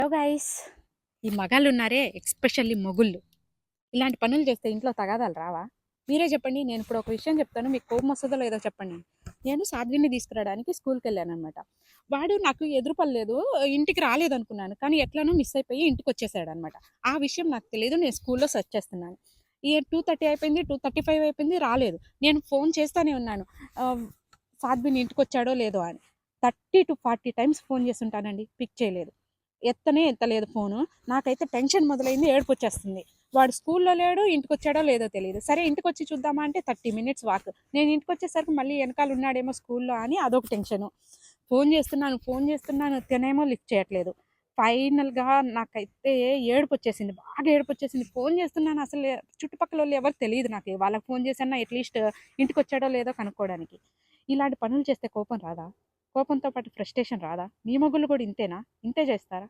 Hello guys, ఈ మగాళ్ళు ఉన్నారే, ఎక్స్పెషల్లీ మొగుళ్ళు ఇలాంటి పనులు చేస్తే ఇంట్లో తగాదాలు రావా? మీరే చెప్పండి. నేను ఇప్పుడు ఒక విషయం చెప్తాను, మీకు కోపం వస్తుందో లేదో చెప్పండి. నేను సాధ్విని తీసుకురావడానికి స్కూల్కి వెళ్ళాను అనమాట. వాడు నాకు ఎదురుపడలేదు, ఇంటికి రాలేదు అనుకున్నాను, కానీ ఎట్లనో మిస్ అయిపోయి ఇంటికి వచ్చేసాడు అనమాట. ఆ విషయం నాకు తెలియదు. నేను స్కూల్లో సెర్చ్ చేస్తున్నాను. ఈ 2:30 అయిపోయింది, 2:35 అయిపోయింది, రాలేదు. నేను ఫోన్ చేస్తూనే ఉన్నాను, ఆ, సాధ్విని ఇంటికి వచ్చాడో లేదో అని. 30 to 40 టైమ్స్ ఫోన్ చేస్తుంటానండి, పిక్ చేయలేదు. ఎత్తలేదు ఫోను. నాకైతే టెన్షన్ మొదలైంది, ఏడుపు వచ్చేస్తుంది. వాడు స్కూల్లో లేడు, ఇంటికి వచ్చాడో లేదో తెలియదు. సరే ఇంటికి వచ్చి చూద్దామా అంటే 30 minutes వాక్. నేను ఇంటికి వచ్చేసరికి మళ్ళీ వెనకాల ఉన్నాడేమో స్కూల్లో అని అదొక టెన్షను. ఫోన్ చేస్తున్నాను, తినేమో లిఫ్ట్ చేయట్లేదు. ఫైనల్గా నాకైతే ఏడుపు వచ్చేసింది, బాగా ఏడుపు వచ్చేసింది. ఫోన్ చేస్తున్నాను, అసలు చుట్టుపక్కల వాళ్ళు ఎవరు తెలియదు నాకు. వాళ్ళకి ఫోన్ చేసన్నా అట్లీస్ట్ ఇంటికి వచ్చాడో లేదో కనుక్కోవడానికి. ఇలాంటి పనులు చేస్తే కోపం రాదా? కోపంతో పాటు ఫ్రస్ట్రేషన్ రాదా? మీ మొగుళ్ళు కూడా ఇంతేనా? ఇంతే చేస్తారా?